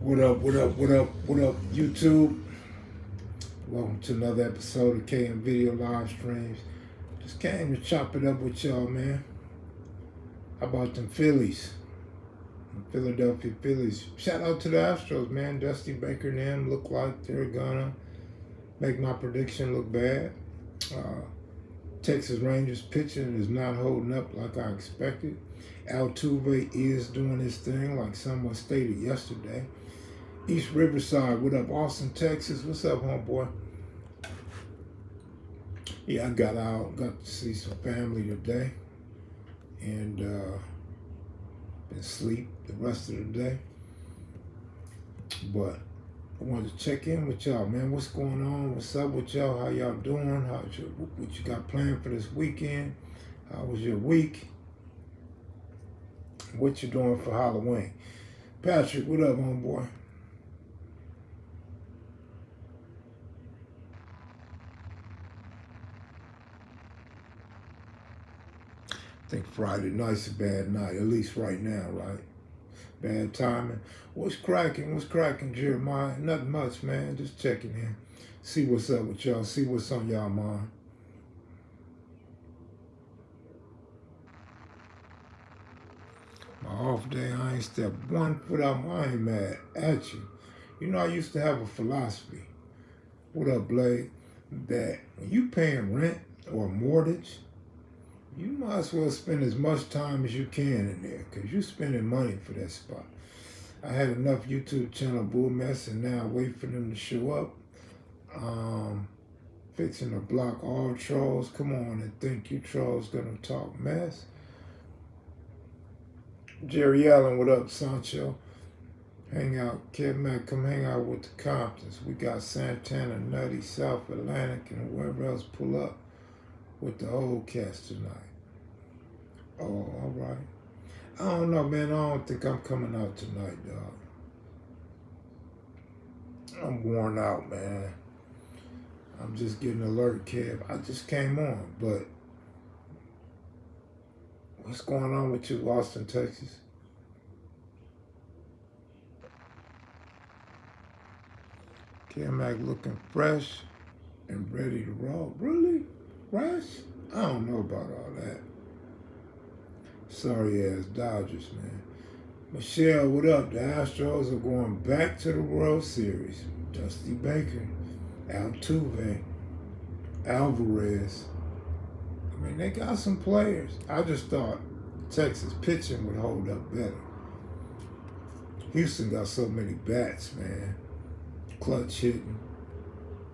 What up, what up, what up, what up, YouTube? Welcome to another episode of KEV Video Live Streams. Just came to chop it up with y'all, man. How about them Phillies? Philadelphia Phillies. Shout out to the Astros, man. Dusty Baker and them look like they're gonna make my prediction look bad. Texas Rangers pitching is not holding up like I expected. Altuve is doing his thing, like someone stated yesterday. East Riverside, what up? Austin, Texas, what's up, homeboy? Yeah, I got out, got to see some family today, and been asleep the rest of the day. But I wanted to check in with y'all, man. What's going on? What's up with y'all? How y'all doing? What you got planned for this weekend? How was your week? What you doing for Halloween? Patrick, what up, homeboy? I think Friday night's a bad night, at least right now, right? Bad timing. What's cracking? What's cracking, Jeremiah? Nothing much, man. Just checking in. See what's up with y'all. See what's on y'all mind. My off day, I ain't stepped 1 foot out. I ain't mad at you. You know, I used to have a philosophy. What up, Blade? That when you paying rent or a mortgage, you might as well spend as much time as you can in there, because you're spending money for that spot. I had enough YouTube channel bull mess, and now I wait for them to show up. Fixing to block all trolls. Come on and think you trolls gonna talk mess. Jerry Allen, what up, Sancho? Hang out, KEV MAC, come hang out with the Comptons. We got Santana, Nutty, South Atlantic, and whoever else pull up with the old cast tonight. Oh, all right. I don't know, man. I don't think I'm coming out tonight, dog. I'm worn out, man. I'm just getting alert, Kev. I just came on, but what's going on with you, Austin, Texas? KEV MAC looking fresh and ready to roll. Really? Fresh? I don't know about all that. Sorry ass Dodgers, man. Michelle, what up? The Astros are going back to the World Series. Dusty Baker, Altuve, Alvarez. I mean, they got some players. I just thought Texas pitching would hold up better. Houston got so many bats, man. Clutch hitting.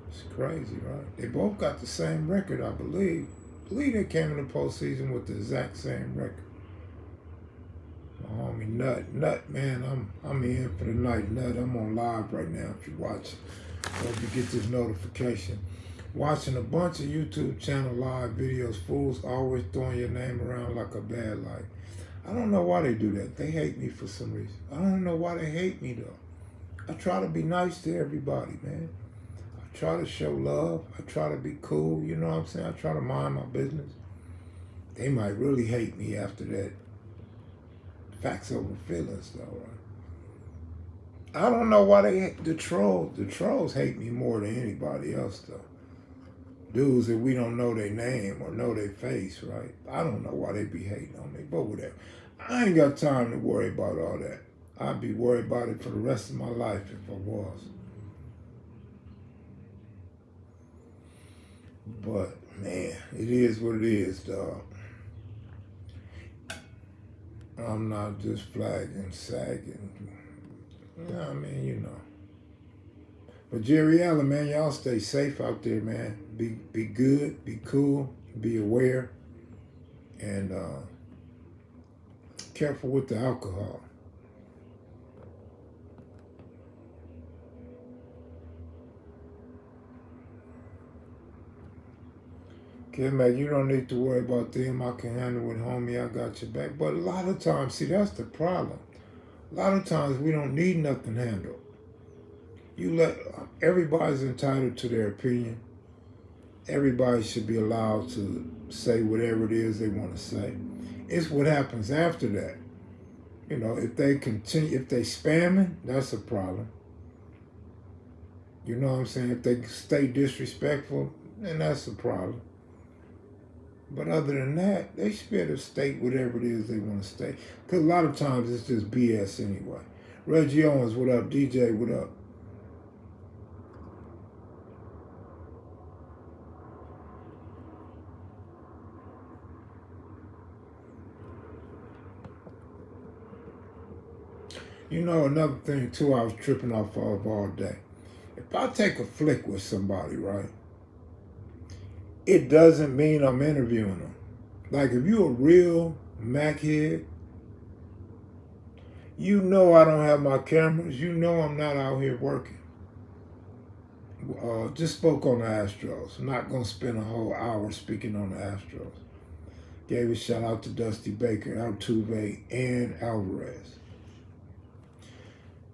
It's crazy, right? They both got the same record, I believe. I believe they came in the postseason with the exact same record. My homie Nut, man, I'm in for the night, Nut. I'm on live right now if you're watching. Hope you get this notification. Watching a bunch of YouTube channel live videos, fools always throwing your name around like a bad light. I don't know why they do that. They hate me for some reason. I don't know why they hate me though. I try to be nice to everybody, man. I try to show love. I try to be cool, you know what I'm saying? I try to mind my business. They might really hate me after that. Facts over feelings, though, right? I don't know why the trolls hate me more than anybody else, though. Dudes that we don't know their name or know their face, right? I don't know why they be hating on me, but whatever. I ain't got time to worry about all that. I'd be worried about it for the rest of my life if I was. But, man, it is what it is, dog. I'm not just flagging, sagging. You know what I mean? You know. But Jerry Allen, man, y'all stay safe out there, man. Be good, be cool, be aware, and careful with the alcohol. KEV MAC, you don't need to worry about them. I can handle it, homie. I got your back. But a lot of times, see, that's the problem. A lot of times we don't need nothing handled. Everybody's entitled to their opinion. Everybody should be allowed to say whatever it is they want to say. It's what happens after that You know, if they continue, if they spamming, that's a problem. You know what I'm saying? If they stay disrespectful, then that's a problem. But other than that, they should be able to state whatever it is they want to state. Because a lot of times it's just BS anyway. Reggie Owens, what up? DJ, what up? You know, another thing too I was tripping off of all day. If I take a flick with somebody, right, it doesn't mean I'm interviewing them. Like if you're a real Mac head, you know I don't have my cameras. You know I'm not out here working. Just spoke on the Astros. I'm not going to spend a whole hour speaking on the Astros. Gave a shout out to Dusty Baker, Altuve, and Alvarez.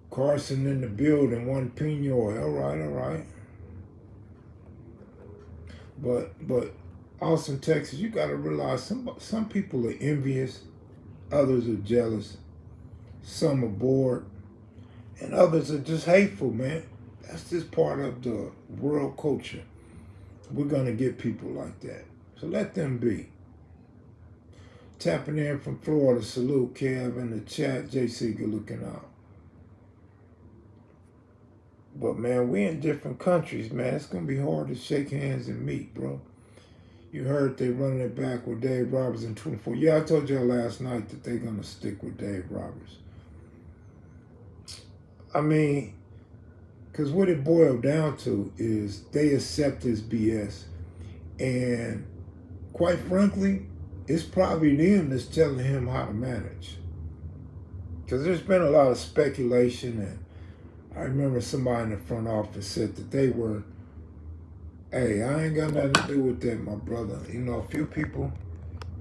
Carson in the building, one Pinoy. All right. But Austin, Texas, you got to realize some people are envious, others are jealous, some are bored, and others are just hateful, man. That's just part of the world culture. We're going to get people like that. So let them be. Tapping in from Florida, salute Kev in the chat, JC, good looking out. But man, we in different countries, man. It's going to be hard to shake hands and meet, bro. You heard they running it back with Dave Roberts in 24. Yeah, I told y'all last night that they're going to stick with Dave Roberts. I mean, because what it boiled down to is they accept this BS. And quite frankly, it's probably them that's telling him how to manage. Because there's been a lot of speculation, and I remember somebody in the front office said that they were, hey, I ain't got nothing to do with that, my brother. You know, a few people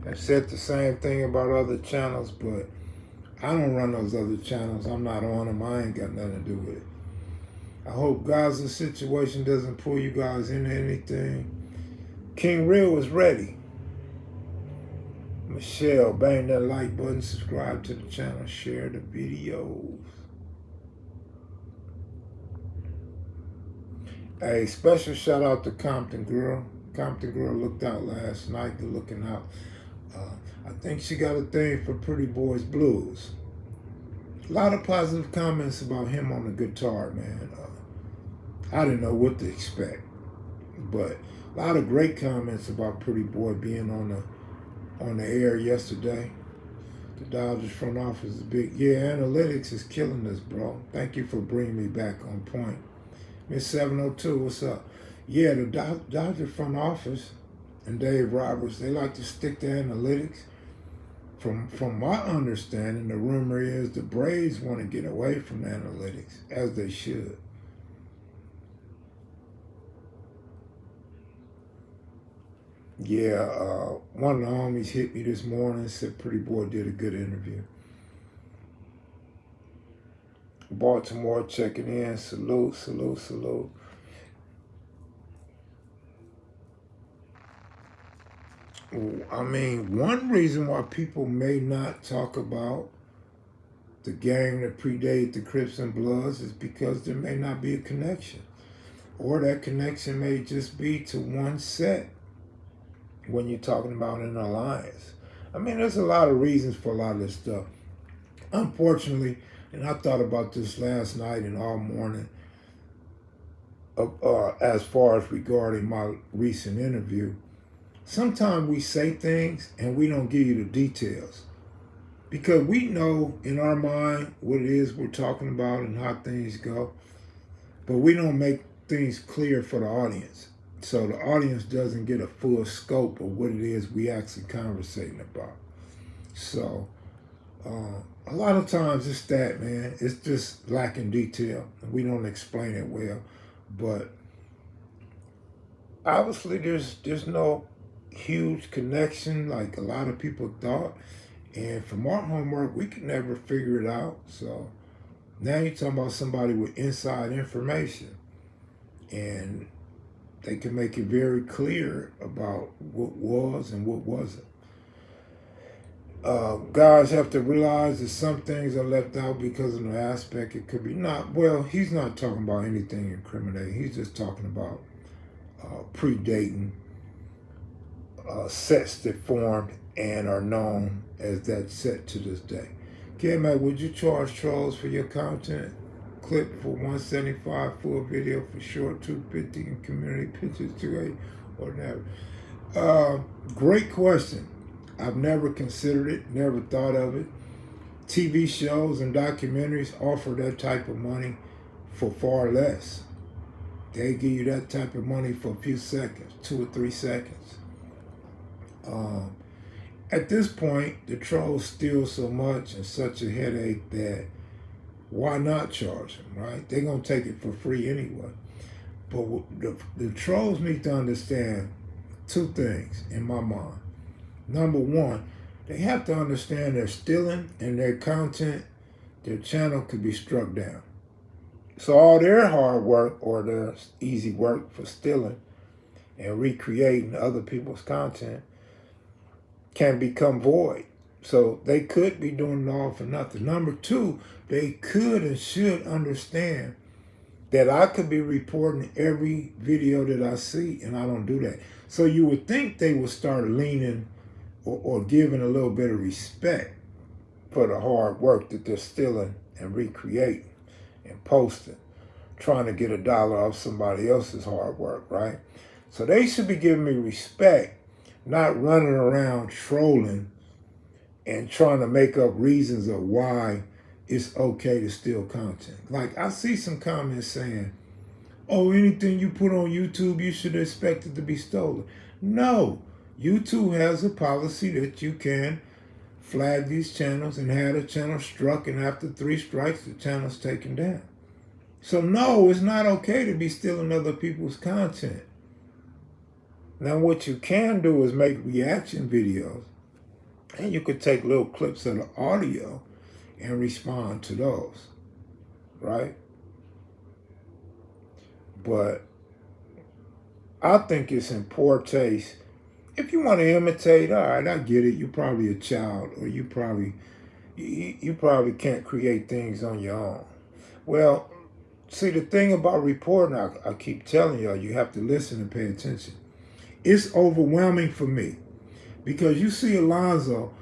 have said the same thing about other channels, but I don't run those other channels. I'm not on them. I ain't got nothing to do with it. I hope Gaza's situation doesn't pull you guys into anything. King Real is ready. Michelle, bang that like button, subscribe to the channel, share the videos. A special shout out to Compton Girl. Compton Girl looked out last night, good looking out. I think she got a thing for Pretty Boys Blues. A lot of positive comments about him on the guitar, man. I didn't know what to expect, but a lot of great comments about Pretty Boy being on the air yesterday. The Dodgers front office is big. Yeah, analytics is killing us, bro. Thank you for bringing me back on point. Miss 702, what's up? Yeah, the Dodger front office and Dave Roberts, they like to stick to analytics. From my understanding, the rumor is the Braves want to get away from analytics, as they should. Yeah, one of the homies hit me this morning and said Pretty Boy did a good interview. Baltimore checking in. Salute. I mean, one reason why people may not talk about the game that predated the Crips and Bloods is because there may not be a connection. Or that connection may just be to one set when you're talking about an alliance. I mean, there's a lot of reasons for a lot of this stuff. Unfortunately, and I thought about this last night and all morning, as far as regarding my recent interview, sometimes we say things and we don't give you the details because we know in our mind what it is we're talking about and how things go, but we don't make things clear for the audience. So the audience doesn't get a full scope of what it is we actually conversating about. So a lot of times it's that, man. It's just lacking detail. We don't explain it well. But obviously there's no huge connection like a lot of people thought. And from our homework, we could never figure it out. So now you're talking about somebody with inside information. And they can make it very clear about what was and what wasn't. Guys have to realize that some things are left out because of the aspect it could be not. Well, he's not talking about anything incriminating. He's just talking about predating sets that formed and are known as that set to this day. KEV MAC, would you charge trolls for your content? Clip for $175, full video for short, $250, and community pictures $280 or never? Great question. I've never considered it, never thought of it. TV shows and documentaries offer that type of money for far less. They give you that type of money for a few seconds, 2 or 3 seconds. At this point, the trolls steal so much and such a headache that why not charge them, right? They're going to take it for free anyway. But the trolls need to understand 2 things in my mind. Number one, they have to understand they're stealing and their content, their channel could be struck down. So all their hard work or their easy work for stealing and recreating other people's content can become void. So they could be doing it all for nothing. Number 2, they could and should understand that I could be reporting every video that I see, and I don't do that. So you would think they would start leaning or giving a little bit of respect for the hard work that they're stealing and recreating and posting, trying to get $1 off somebody else's hard work, right? So they should be giving me respect, not running around trolling and trying to make up reasons of why it's okay to steal content. Like, I see some comments saying, oh, anything you put on YouTube, you should expect it to be stolen. No, YouTube has a policy that you can flag these channels and have a channel struck, and after 3 strikes, the channel's taken down. So no, it's not okay to be stealing other people's content. Now what you can do is make reaction videos, and you could take little clips of the audio and respond to those, right? But I think it's in poor taste. If you want to imitate, all right, I get it. You're probably a child, or you probably can't create things on your own. Well, see, the thing about reporting, I keep telling y'all, you have to listen and pay attention. It's overwhelming for me because you see Alonzo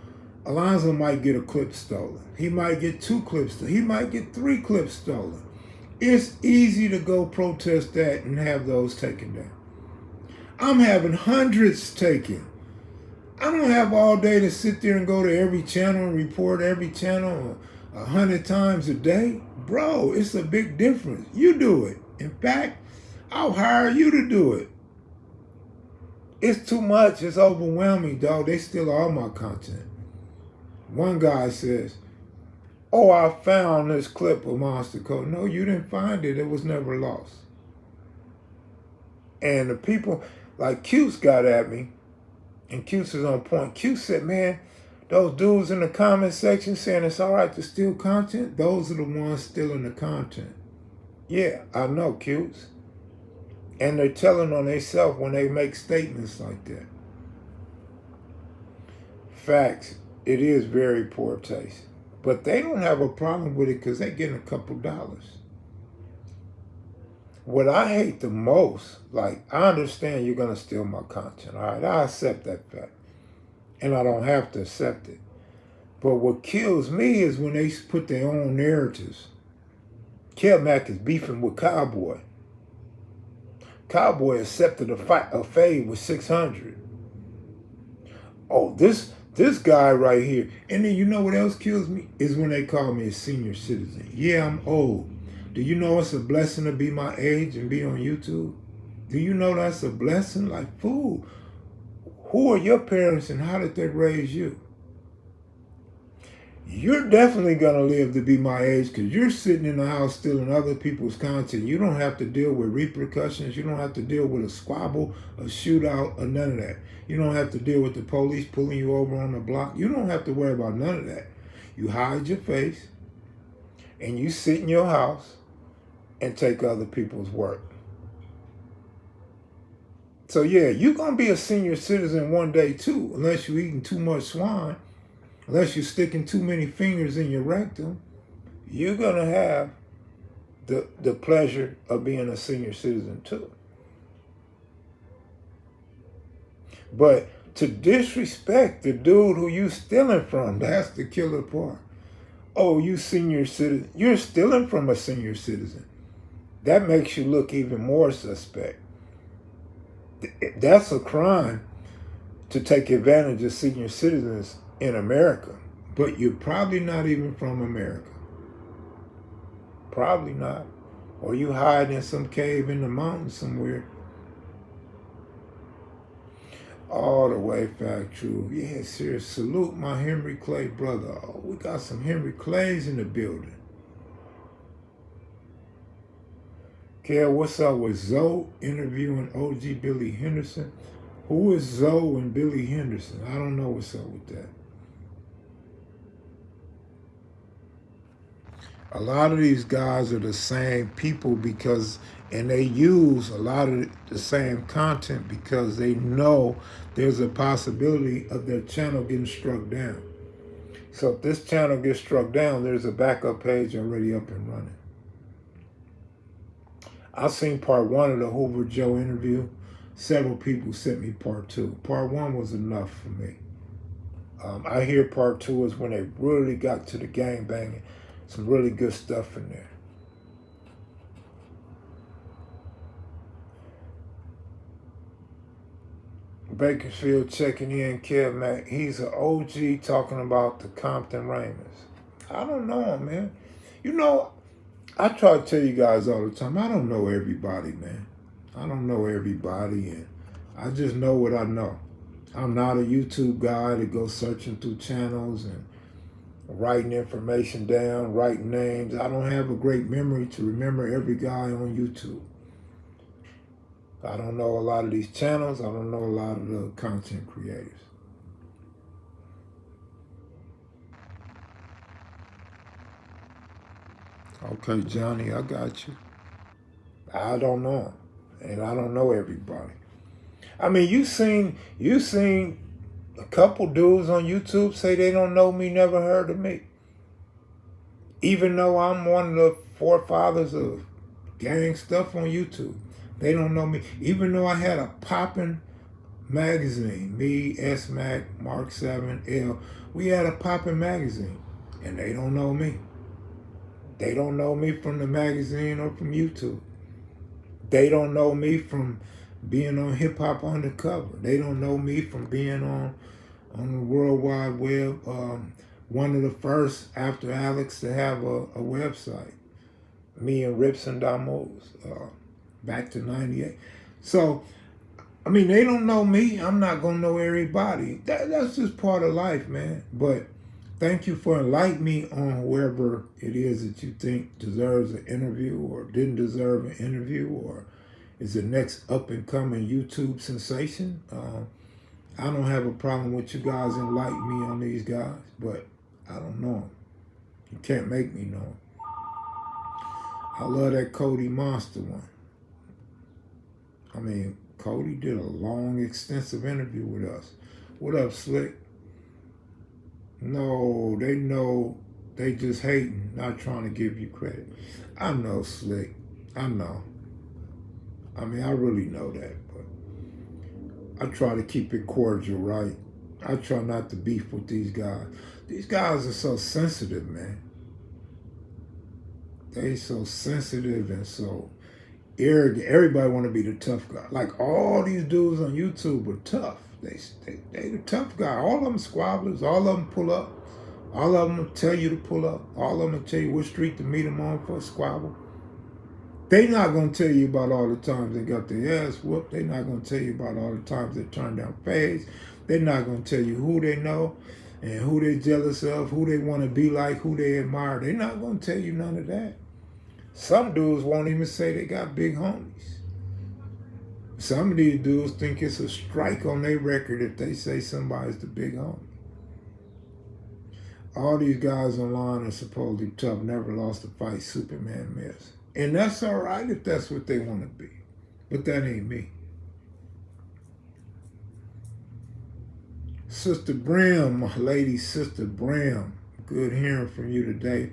might get a clip stolen. He might get 2 clips stolen. He might get 3 clips stolen. It's easy to go protest that and have those taken down. I'm having hundreds taken. I don't have all day to sit there and go to every channel and report every channel 100 times a day. Bro, it's a big difference. You do it. In fact, I'll hire you to do it. It's too much. It's overwhelming, dog. They steal all my content. One guy says, oh, I found this clip of Monster Code. No, you didn't find it. It was never lost. And the people, like Cuse got at me, and Cuse is on point. Cuse said, man, those dudes in the comment section saying it's all right to steal content, those are the ones stealing the content. Yeah, I know, Cuse. And they're telling on themselves when they make statements like that. Facts, it is very poor taste. But they don't have a problem with it because they're getting a couple dollars. What I hate the most, like, I understand you're going to steal my content, all right? I accept that fact. And I don't have to accept it. But what kills me is when they put their own narratives. KEV MAC is beefing with Cowboy. Cowboy accepted a fade with 600. Oh, this guy right here. And then you know what else kills me? Is when they call me a senior citizen. Yeah, I'm old. Do you know it's a blessing to be my age and be on YouTube? Do you know that's a blessing? Like, fool, who are your parents and how did they raise you? You're definitely going to live to be my age because you're sitting in the house stealing other people's content. You don't have to deal with repercussions. You don't have to deal with a squabble, a shootout, or none of that. You don't have to deal with the police pulling you over on the block. You don't have to worry about none of that. You hide your face and you sit in your house and take other people's work. So yeah, you're going to be a senior citizen one day too, unless you're eating too much swine. unless you're sticking too many fingers in your rectum, you're going to have the pleasure of being a senior citizen too. But to disrespect the dude who you stealing from, that's the killer part. Oh, you senior citizen. You're stealing from a senior citizen. That makes you look even more suspect. That's a crime to take advantage of senior citizens in America. But you're probably not even from America. Probably not. Or you hide in some cave in the mountains somewhere. All the way fact true. Yeah, serious. Salute my Henry Clay brother. Oh, we got some Henry Clays in the building. Kev, what's up with Zoe interviewing OG Billy Henderson? Who is Zoe and Billy Henderson? I don't know what's up with that. A lot of these guys are the same people and they use a lot of the same content because they know there's a possibility of their channel getting struck down. So if this channel gets struck down, there's a backup page already up and running. I've seen part 1 of the Hoover Joe interview. Several people sent me part 2. Part 1 was enough for me. I hear part 2 is when they really got to the gang banging. Some really good stuff in there. Bakersfield checking in, KEV MAC. He's an OG talking about the Compton Raymonds. I don't know him, man. You know, I try to tell you guys all the time, I don't know everybody, man. I don't know everybody, and I just know what I know. I'm not a YouTube guy that goes searching through channels and writing information down, writing names. I don't have a great memory to remember every guy on YouTube. I don't know a lot of these channels. I don't know a lot of the content creators. Okay, Johnny, I got you. I don't know him, and I don't know everybody. I mean, you seen a couple dudes on YouTube say they don't know me, never heard of me. Even though I'm one of the forefathers of gang stuff on YouTube, they don't know me. Even though I had a popping magazine, me, S-Mac, Mark 7, L, we had a popping magazine, and they don't know me. They don't know me from the magazine or from YouTube. They don't know me from being on Hip Hop Undercover. They don't know me from being on the World Wide Web. One of the first after Alex to have a website. Me and Rips and Damos, back to 98. So, I mean, they don't know me. I'm not going to know everybody. That's just part of life, man. But thank you for enlightening me on whoever it is that you think deserves an interview or didn't deserve an interview or is the next up-and-coming YouTube sensation. I don't have a problem with you guys enlightening me on these guys, but I don't know them. You can't make me know them. I love that Cody Monster one. I mean, Cody did a long, extensive interview with us. What up, Slick? No, they know they just hating, not trying to give you credit. I know, Slick. I know. I mean, I really know that, but I try to keep it cordial, right? I try not to beef with these guys. These guys are so sensitive, man. They so sensitive and so arrogant. Everybody want to be the tough guy. Like all these dudes on YouTube are tough. They the tough guy. All of them squabblers. All of them pull up. All of them will tell you to pull up. All of them will tell you what street to meet them on for a squabble. They not going to tell you about all the times they got their ass whooped. They not going to tell you about all the times they turned down fades. They're not going to tell you who they know and who they jealous of, who they want to be like, who they admire. They're not going to tell you none of that. Some dudes won't even say they got big homies. Some of these dudes think it's a strike on their record if they say somebody's the big homie. All these guys online are supposedly tough, never lost a fight, Superman myths. And that's all right if that's what they want to be. But that ain't me. Sister Brim, my lady Sister Brim. Good hearing from you today.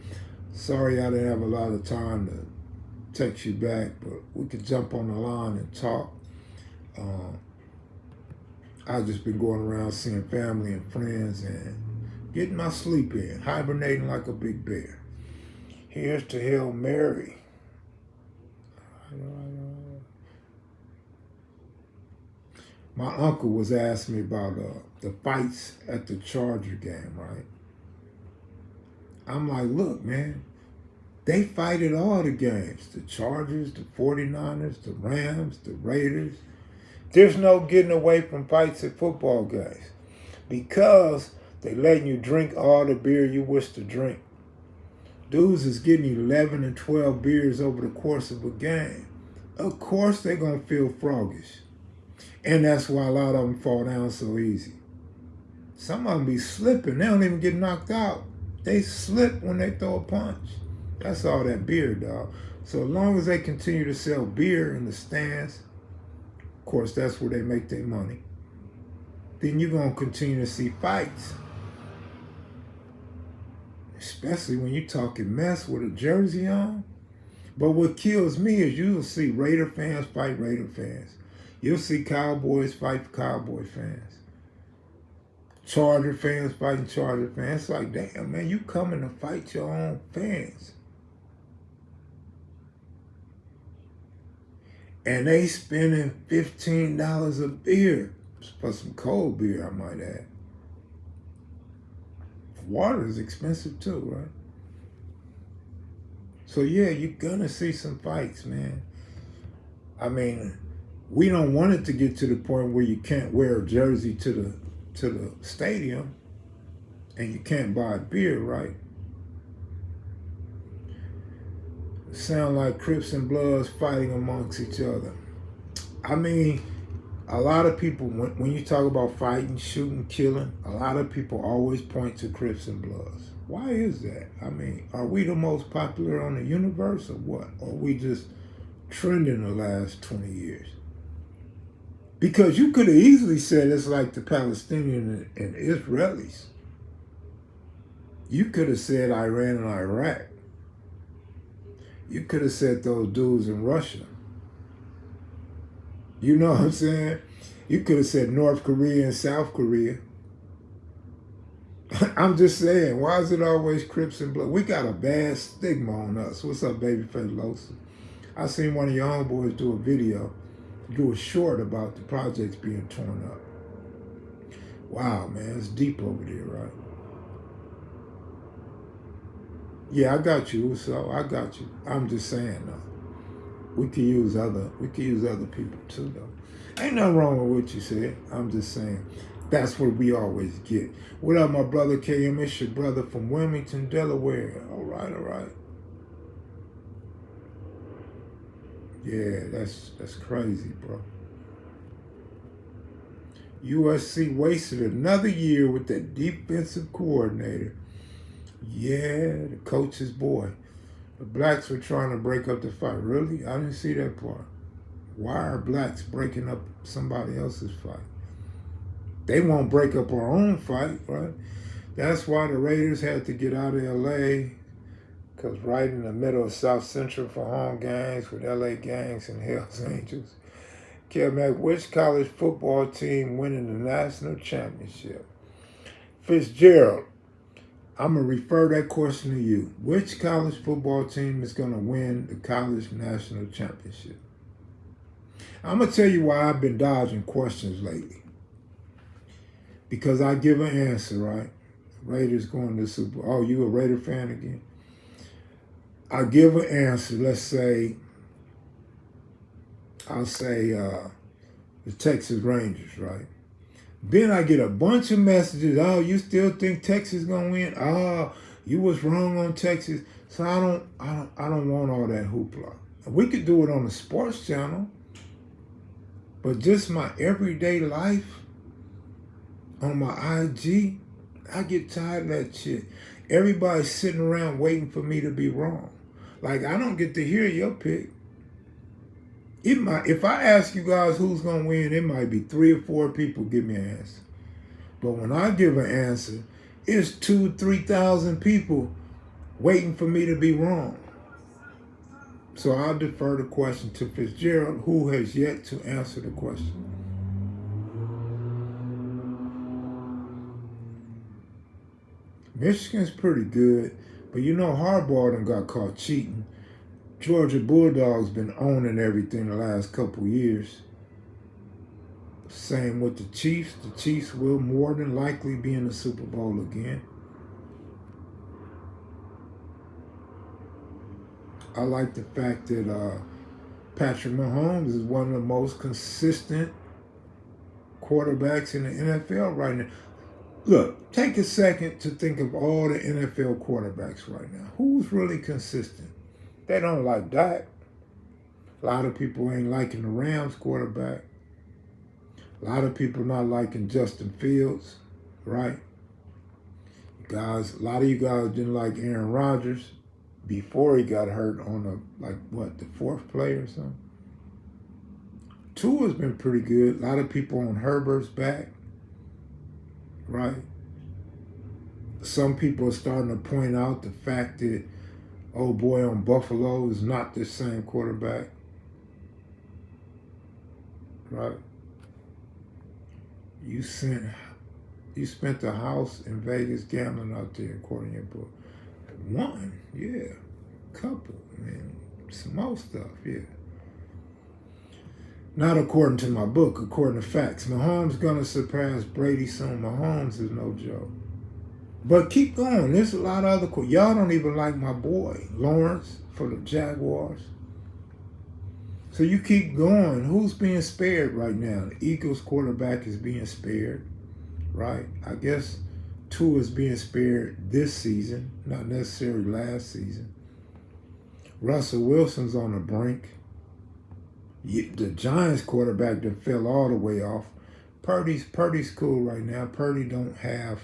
Sorry I didn't have a lot of time to text you back, but we could jump on the line and talk. I've just been going around seeing family and friends and getting my sleep in, hibernating like a big bear. Here's to Hail Mary. My uncle was asking me about the fights at the Charger game, right? I'm like, look, man, they fight at all the games. The Chargers, the 49ers, the Rams, the Raiders. There's no getting away from fights at football games because they letting you drink all the beer you wish to drink. Dudes is getting 11 and 12 beers over the course of a game. Of course they're going to feel froggish. And that's why a lot of them fall down so easy. Some of them be slipping. They don't even get knocked out. They slip when they throw a punch. That's all that beer, dog. So as long as they continue to sell beer in the stands, of course, that's where they make their money, then you're going to continue to see fights. Especially when you're talking mess with a jersey on. But what kills me is you'll see Raider fans fight Raider fans. You'll see Cowboys fight Cowboy fans. Charger fans fighting Charger fans. It's like, damn, man, you coming to fight your own fans. And they spending $15 a beer for some cold beer, I might add. Water is expensive too, right? So yeah, you're gonna see some fights, man. I mean, we don't want it to get to the point where you can't wear a jersey to the stadium and you can't buy beer, right? Sound like Crips and Bloods fighting amongst each other. I mean, a lot of people, when you talk about fighting, shooting, killing, a lot of people always point to Crips and Bloods. Why is that? I mean, are we the most popular on the universe or what? Or are we just trending the last 20 years? Because you could have easily said it's like the Palestinians and Israelis. You could have said Iran and Iraq. You could have said those dudes in Russia. You know what I'm saying? You could have said North Korea and South Korea. I'm just saying, why is it always Crips and Blood? We got a bad stigma on us. What's up, Babyface Losa? I seen one of your homeboys do a video, do a short about the projects being torn up. Wow, man, it's deep over there, right? Yeah, I got you, so I got you. I'm just saying, though. We could use other people too, though. Ain't nothing wrong with what you said. I'm just saying. That's what we always get. What up, my brother KM? It's your brother from Wilmington, Delaware. All right, all right. Yeah, that's crazy, bro. USC wasted another year with that defensive coordinator. Yeah, the coach's boy. The blacks were trying to break up the fight. Really? I didn't see that part. Why are blacks breaking up somebody else's fight? They won't break up our own fight, right? That's why the Raiders had to get out of L.A. because right in the middle of South Central for home games with L.A. gangs and Hells Angels. KEV MAC, which college football team winning the national championship? Fitzgerald, I'm going to refer that question to you. Which college football team is going to win the college national championship? I'm going to tell you why I've been dodging questions lately. Because I give an answer, right? Raiders going to the Super Bowl. Oh, you a Raider fan again? I give an answer. Let's say, I'll say the Texas Rangers, right? Then I get a bunch of messages. Oh, you still think Texas gonna win? Oh, you was wrong on Texas. So I don't want all that hoopla. We could do it on the sports channel, but just my everyday life on my IG, I get tired of that shit. Everybody's sitting around waiting for me to be wrong. Like, I don't get to hear your pick. It might, if I ask you guys who's gonna win, it might be 3 or 4 people give me an answer. But when I give an answer, it's 2,000-3,000 people waiting for me to be wrong. So I'll defer the question to Fitzgerald, who has yet to answer the question. Michigan's pretty good, but you know Harbaugh done got caught cheating. Georgia Bulldogs been owning everything the last couple years. Same with the Chiefs. The Chiefs will more than likely be in the Super Bowl again. I like the fact that Patrick Mahomes is one of the most consistent quarterbacks in the NFL right now. Look, take a second to think of all the NFL quarterbacks right now. Who's really consistent? They don't like Dak. A lot of people ain't liking the Rams quarterback. A lot of people not liking Justin Fields, right? A lot of you guys didn't like Aaron Rodgers before he got hurt on the fourth play or something. Tua's been pretty good. A lot of people on Herbert's back, right? Some people are starting to point out the fact that old boy on Buffalo is not the same quarterback, right? You spent the house in Vegas gambling out there, according to your book. One, yeah. Couple, man. Some more stuff, yeah. Not according to my book, according to facts. Mahomes gonna surpass Brady soon. Mahomes is no joke. But keep going. There's a lot of other y'all don't even like my boy, Lawrence, for the Jaguars. So you keep going. Who's being spared right now? The Eagles quarterback is being spared, right? I guess Tua is being spared this season, not necessarily last season. Russell Wilson's on the brink. The Giants quarterback that fell all the way off. Purdy's cool right now. Purdy don't have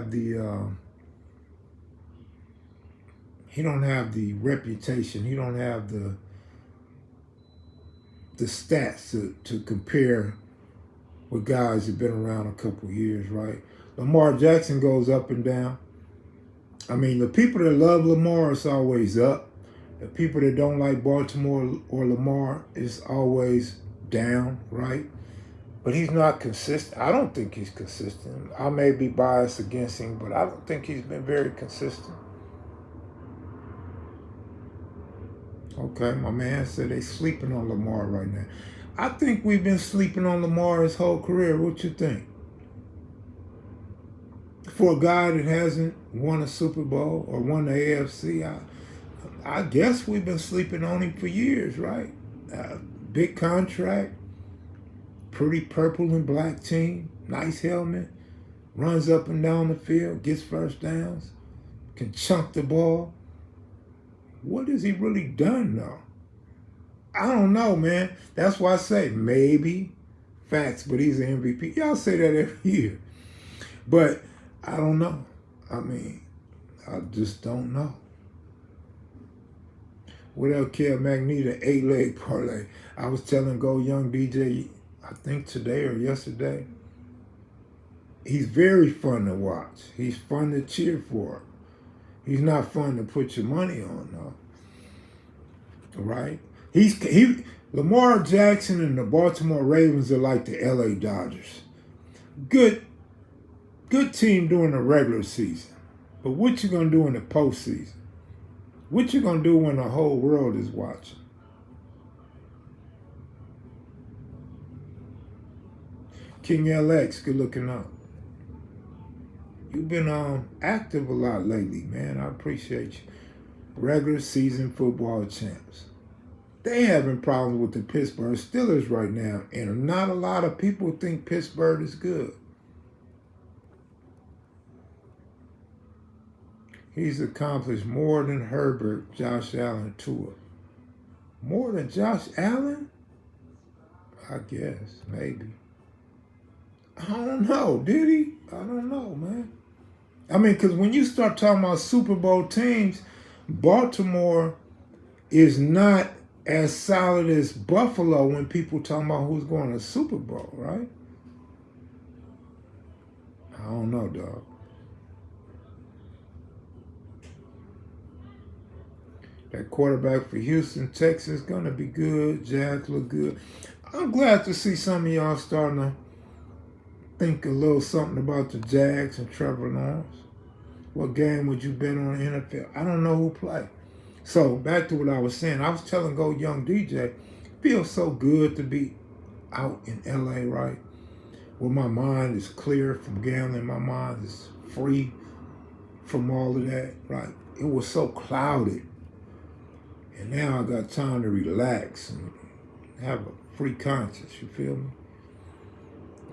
the he don't have the reputation. He don't have the stats to compare with guys that have been around a couple of years, right? Lamar Jackson goes up and down. I mean, the people that love Lamar is always up. The people that don't like Baltimore or Lamar is always down, right? But he's not consistent. I don't think he's consistent. I may be biased against him, but I don't think he's been very consistent. Okay, my man said they sleeping on Lamar right now. I think we've been sleeping on Lamar his whole career. What you think? For a guy that hasn't won a Super Bowl or won the AFC, I guess we've been sleeping on him for years, right? Big contract, pretty purple and black team, nice helmet, runs up and down the field, gets first downs, can chunk the ball. What has he really done, though? I don't know, man. That's why I say maybe facts, but he's an MVP. Y'all say that every year. But I don't know. I mean, I just don't know. What else, KEV MAC need an 8-leg parlay? I was telling Go Young DJ, I think today or yesterday, he's very fun to watch. He's fun to cheer for. He's not fun to put your money on, though. Right? Lamar Jackson and the Baltimore Ravens are like the LA Dodgers. Good team during the regular season. But what you gonna do in the postseason? What you gonna do when the whole world is watching? King LX, good looking out. You've been active a lot lately, man. I appreciate you. Regular season football champs. They having problems with the Pittsburgh Steelers right now, and not a lot of people think Pittsburgh is good. He's accomplished more than Herbert, Josh Allen, Tua. More than Josh Allen? I guess, maybe. I don't know, did he? I don't know, man. I mean, because when you start talking about Super Bowl teams, Baltimore is not as solid as Buffalo when people talking about who's going to Super Bowl, right? I don't know, dog. That quarterback for Houston, Texas, gonna be good. Jags look good. I'm glad to see some of y'all starting to think a little something about the Jags and Trevor Lawrence. What game would you bet on the NFL? I don't know who play. So back to what I was saying. I was telling Go Young DJ, feels so good to be out in LA, right? Where my mind is clear from gambling. My mind is free from all of that, right? It was so clouded. And now I got time to relax and have a free conscience, you feel me?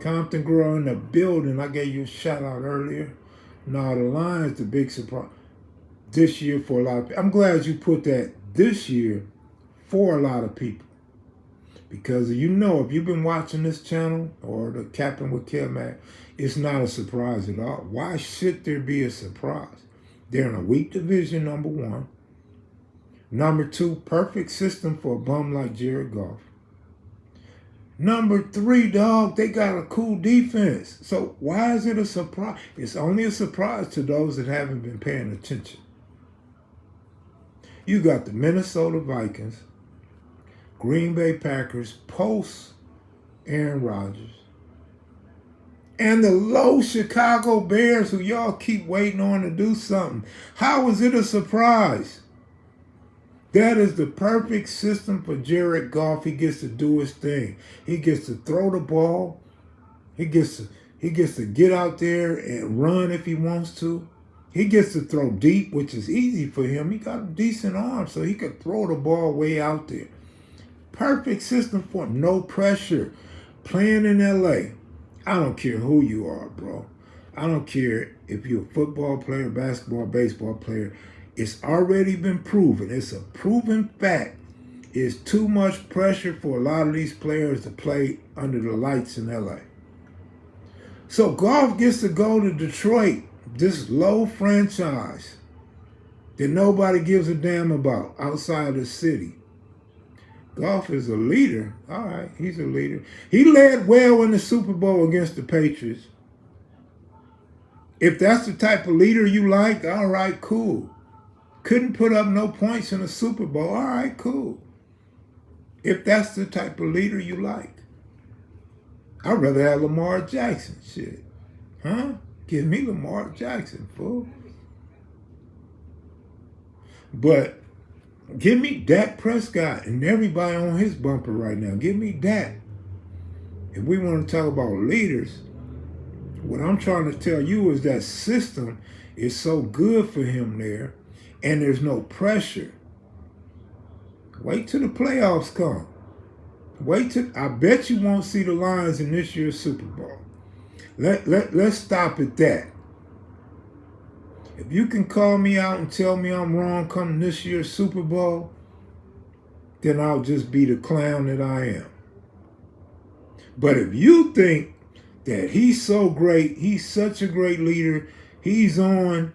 Compton Grow in the building. I gave you a shout out earlier. Now the Lions, the big surprise this year for a lot of people. I'm glad you put that this year for a lot of people. Because if you've been watching this channel or the Captain with KEV MAC, it's not a surprise at all. Why should there be a surprise? They're in a weak division, number one. Number two, perfect system for a bum like Jared Goff. Number three, dog, they got a cool defense. So why is it a surprise? It's only a surprise to those that haven't been paying attention. You got the Minnesota Vikings, Green Bay Packers, post Aaron Rodgers, and the low Chicago Bears, who y'all keep waiting on to do something. How is it a surprise? That is the perfect system for Jared Goff. He gets to do his thing. He gets to throw the ball. He gets to get out there and run if he wants to. He gets to throw deep, which is easy for him. He got a decent arm, so he could throw the ball way out there. Perfect system for him. No pressure. Playing in LA. I don't care who you are, bro. I don't care if you're a football player, basketball, baseball player. It's already been proven. It's a proven fact. It's too much pressure for a lot of these players to play under the lights in LA. So Goff gets to go to Detroit, this low franchise that nobody gives a damn about outside the city. Goff is a leader. All right, he's a leader. He led well in the Super Bowl against the Patriots. If that's the type of leader you like, all right, cool. Couldn't put up no points in the Super Bowl. All right, cool. If that's the type of leader you like. I'd rather have Lamar Jackson. Shit. Huh? Give me Lamar Jackson, fool. But give me Dak Prescott and everybody on his bumper right now. Give me Dak. If we want to talk about leaders, what I'm trying to tell you is that system is so good for him there. And there's no pressure. Wait till the playoffs come. I bet you won't see the Lions in this year's Super Bowl. Let's stop at that. If you can call me out and tell me I'm wrong coming this year's Super Bowl, then I'll just be the clown that I am. But if you think that he's so great, he's such a great leader, he's on,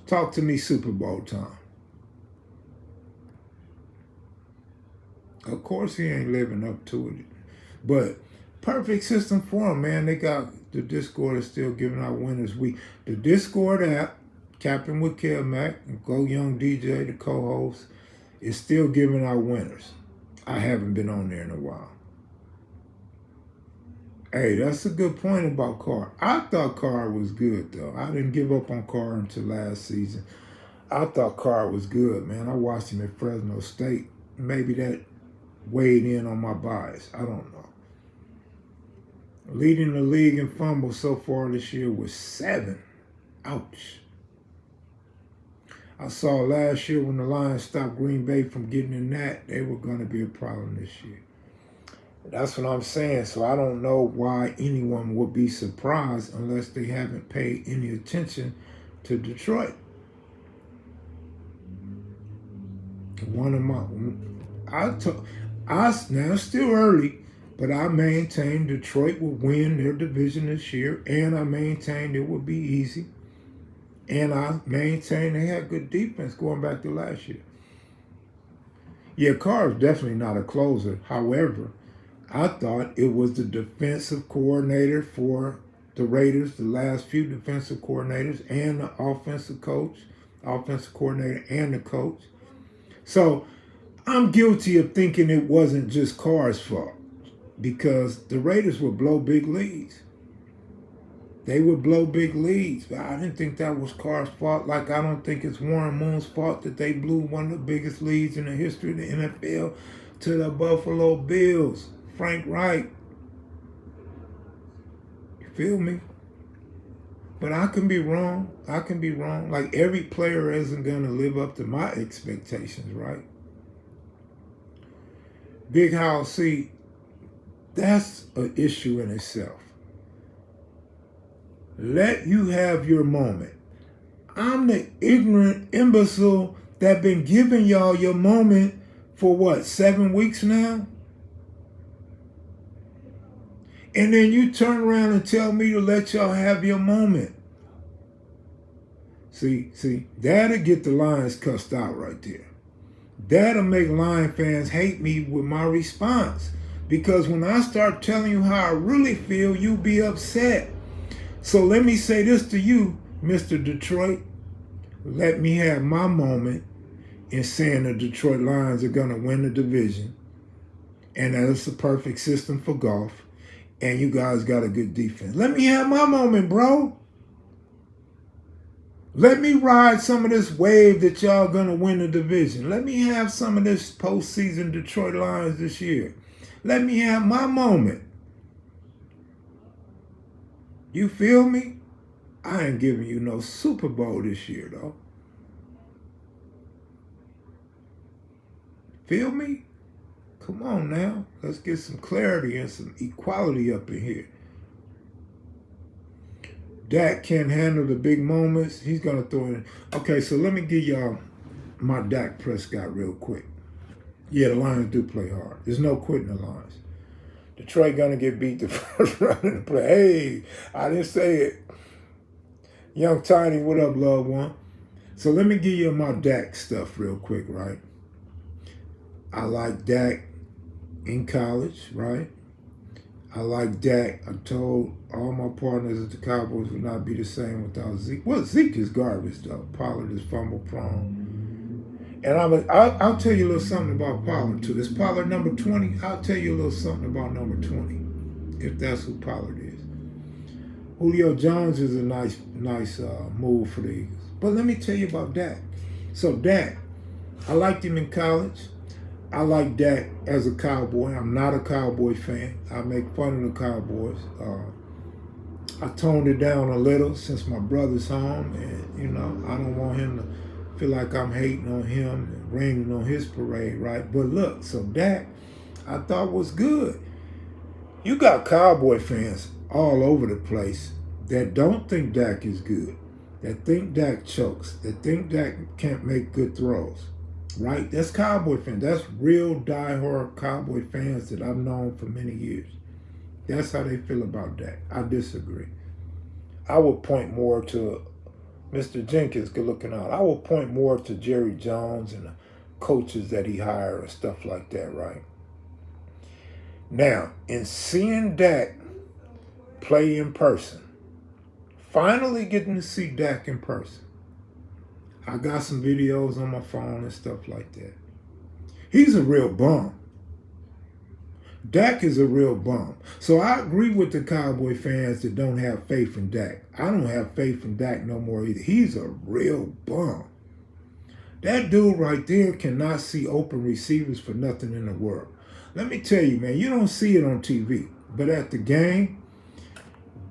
talk to me Super Bowl time. Of course he ain't living up to it. But perfect system for him, man. They got the Discord is still giving out winners week. The Discord app, Captain with KEV MAC, and Go Young DJ, the co-host, is still giving out winners. I haven't been on there in a while. Hey, that's a good point about Carr. I thought Carr was good, though. I didn't give up on Carr until last season. I thought Carr was good, man. I watched him at Fresno State. Maybe that weighed in on my bias. I don't know. Leading the league in fumbles so far this year was 7. Ouch. I saw last year when the Lions stopped Green Bay from getting in that, they were going to be a problem this year. That's what I'm saying. So I don't know why anyone would be surprised unless they haven't paid any attention to Detroit. Now it's still early, but I maintain Detroit will win their division this year, and I maintain it will be easy. And I maintain they had good defense going back to last year. Yeah, Carr is definitely not a closer. However, I thought it was the defensive coordinator for the Raiders, the last few defensive coordinators, and the offensive coordinator, and the coach. So I'm guilty of thinking it wasn't just Carr's fault, because the Raiders would blow big leads. They would blow big leads. But I didn't think that was Carr's fault. Like, I don't think it's Warren Moon's fault that they blew one of the biggest leads in the history of the NFL to the Buffalo Bills. Frank Reich. You feel me? But I can be wrong. I can be wrong. Like, every player isn't going to live up to my expectations, right? Big House, see, that's an issue in itself. Let you have your moment. I'm the ignorant imbecile that been giving y'all your moment for what, 7 weeks now? And then you turn around and tell me to let y'all have your moment. See, that'll get the Lions cussed out right there. That'll make Lion fans hate me with my response. Because when I start telling you how I really feel, you'll be upset. So let me say this to you, Mr. Detroit. Let me have my moment in saying the Detroit Lions are going to win the division. And that it's the perfect system for golf. And you guys got a good defense. Let me have my moment, bro. Let me ride some of this wave that y'all going to win the division. Let me have some of this postseason Detroit Lions this year. Let me have my moment. You feel me? I ain't giving you no Super Bowl this year, though. Feel me? Come on now. Let's get some clarity and some equality up in here. Dak can't handle the big moments. He's going to throw in. Okay, so let me give y'all my Dak Prescott real quick. Yeah, the Lions do play hard. There's no quitting the Lions. Detroit going to get beat the first round of the play. Hey, I didn't say it. Young Tiny, what up, loved one? So let me give you my Dak stuff real quick, right? I like Dak in college, right? I like Dak. I told all my partners that the Cowboys would not be the same without Zeke. Well, Zeke is garbage, though. Pollard is fumble prone. And I'll tell you a little something about Pollard, too. Is Pollard number 20? I'll tell you a little something about number 20, if that's who Pollard is. Julio Jones is a nice move for the Eagles. But let me tell you about Dak. So Dak, I liked him in college. I like Dak as a Cowboy. I'm not a Cowboy fan. I make fun of the Cowboys. I toned it down a little since my brother's home, and I don't want him to feel like I'm hating on him and raining on his parade, right? But look, so Dak, I thought was good. You got Cowboy fans all over the place that don't think Dak is good, that think Dak chokes, that think Dak can't make good throws. Right? That's Cowboy fans. That's real diehard Cowboy fans that I've known for many years. That's how they feel about Dak. I disagree. I would point more to Mr. Jenkins, good looking out. I would point more to Jerry Jones and the coaches that he hired and stuff like that, right? Now, in seeing Dak play in person, finally getting to see Dak in person, I got some videos on my phone and stuff like that. He's a real bum. Dak is a real bum. So I agree with the Cowboy fans that don't have faith in Dak. I don't have faith in Dak no more either. He's a real bum. That dude right there cannot see open receivers for nothing in the world. Let me tell you, man, you don't see it on TV. But at the game,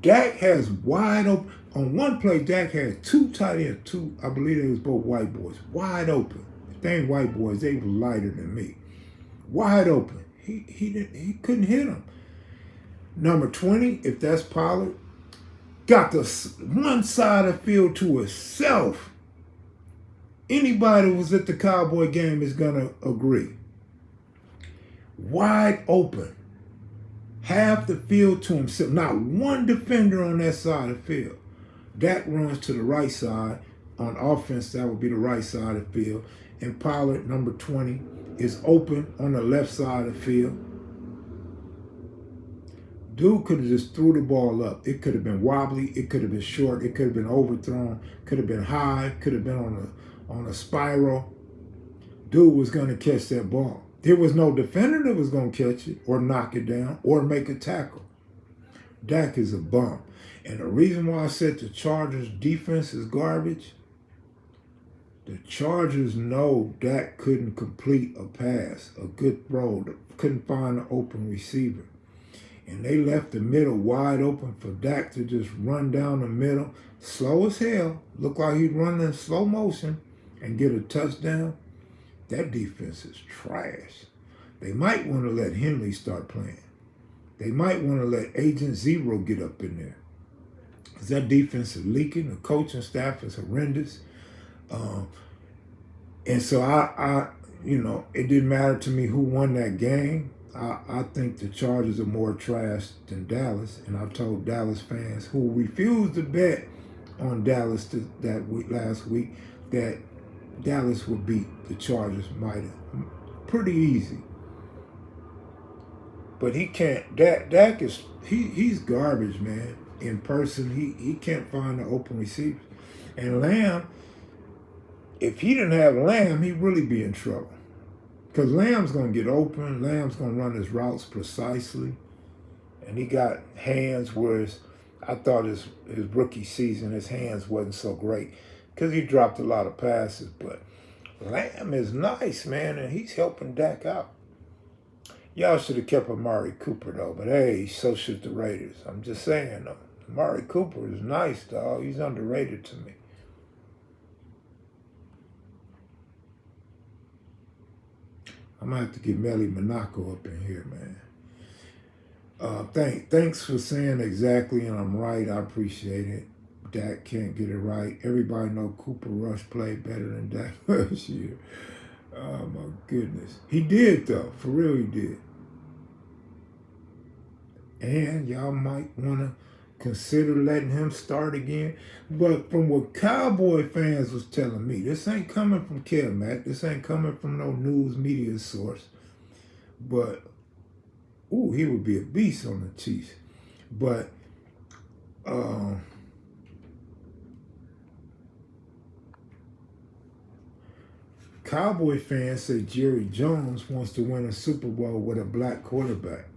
Dak has wide open. On one play, Dak had two tight ends, I believe they was both white boys, wide open. If they ain't white boys, they were lighter than me. Wide open. He couldn't hit them. Number 20, if that's Pollard, got the one side of the field to himself. Anybody who was at the Cowboy game is going to agree. Wide open. Half the field to himself. Not one defender on that side of the field. Dak runs to the right side. On offense, that would be the right side of the field. And Pollard, number 20, is open on the left side of the field. Dude could have just threw the ball up. It could have been wobbly. It could have been short. It could have been overthrown. Could have been high. Could have been on a spiral. Dude was going to catch that ball. There was no defender that was going to catch it or knock it down or make a tackle. Dak is a bum. And the reason why I said the Chargers defense is garbage, the Chargers know Dak couldn't complete a pass, a good throw, couldn't find an open receiver. And they left the middle wide open for Dak to just run down the middle, slow as hell, look like he'd run in slow motion and get a touchdown. That defense is trash. They might want to let Henley start playing. They might want to let Agent Zero get up in there. Because that defense is leaking. The coaching staff is horrendous. And so it didn't matter to me who won that game. I think the Chargers are more trash than Dallas. And I told Dallas fans who refused to bet on Dallas last week that Dallas would beat the Chargers pretty easy. But he can't. Dak is he's garbage, man. In person, he can't find the open receivers. And Lamb, if he didn't have Lamb, he'd really be in trouble. Because Lamb's gonna get open. Lamb's gonna run his routes precisely, and he got hands. Whereas I thought his rookie season, his hands wasn't so great because he dropped a lot of passes. But Lamb is nice, man, and he's helping Dak out. Y'all should have kept Amari Cooper, though. But, hey, so should the Raiders. I'm just saying, though. Amari Cooper is nice, dog. He's underrated to me. I'm going to have to get Melly Monaco up in here, man. Thanks for saying exactly, and I'm right. I appreciate it. Dak can't get it right. Everybody know Cooper Rush played better than Dak last year. Oh, my goodness. He did, though. For real, he did. And y'all might want to consider letting him start again. But from what Cowboy fans was telling me, this ain't coming from KEV MAC. This ain't coming from no news media source. But, he would be a beast on the Chiefs. But, Cowboy fans say Jerry Jones wants to win a Super Bowl with a black quarterback.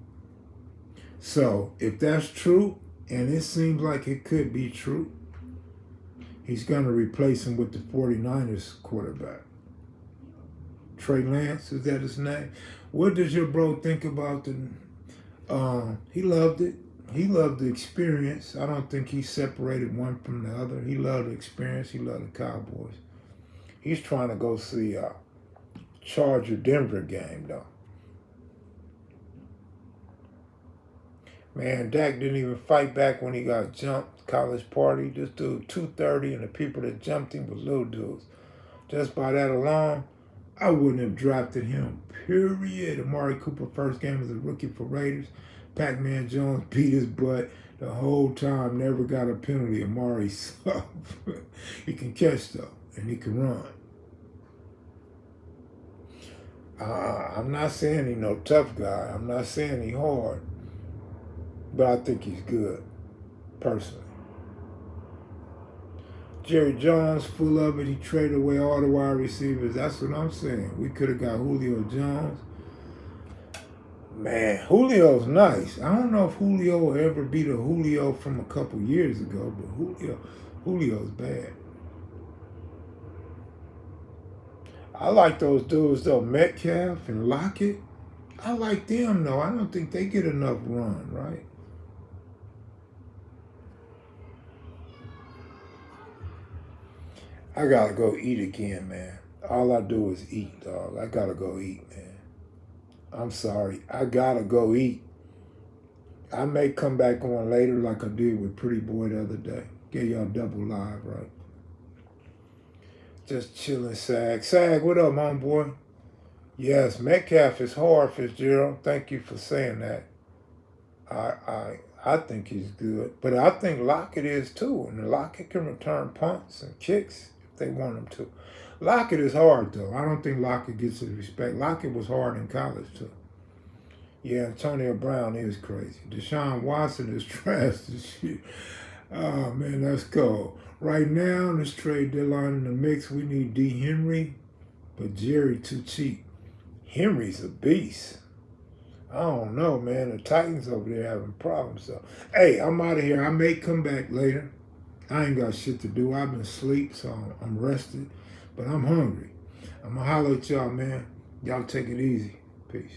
So, if that's true, and it seems like it could be true, he's going to replace him with the 49ers quarterback. Trey Lance, is that his name? What does your bro think about the... he loved it. He loved the experience. I don't think he separated one from the other. He loved the experience. He loved the Cowboys. He's trying to go see a Charger-Denver game, though. Man, Dak didn't even fight back when he got jumped. College party. This dude, 230, and the people that jumped him were little dudes. Just by that alone, I wouldn't have drafted him, period. Amari Cooper, first game as a rookie for Raiders. Pac-Man Jones beat his butt the whole time, never got a penalty. Amari sucked. He can catch, though, and he can run. I'm not saying he's no tough guy. I'm not saying he's hard. But I think he's good, personally. Jerry Jones, full of it. He traded away all the wide receivers. That's what I'm saying. We could have got Julio Jones. Man, Julio's nice. I don't know if Julio will ever be the Julio from a couple years ago, but Julio's bad. I like those dudes, though, Metcalf and Lockett. I like them, though. I don't think they get enough run, right? I gotta go eat again, man. All I do is eat, dog. I gotta go eat, man. I'm sorry. I gotta go eat. I may come back on later like I did with Pretty Boy the other day. Gave y'all double live, right? Just chilling, Sag. Sag, what up, my boy? Yes, Metcalf is hard, Fitzgerald. Thank you for saying that. I think he's good. But I think Lockett is too. And Lockett can return punts and kicks if they want him to. Lockett is hard, though. I don't think Lockett gets his respect. Lockett was hard in college, too. Yeah, Antonio Brown, he was crazy. Deshaun Watson is trash as shit. Oh, man, that's cold. Right now, in this trade deadline in the mix, we need D. Henry, but Jerry too cheap. Henry's a beast. I don't know, man. The Titans over there having problems. So, hey, I'm out of here. I may come back later. I ain't got shit to do. I've been asleep, so I'm rested. But I'm hungry. I'm going to holler at y'all, man. Y'all take it easy. Peace.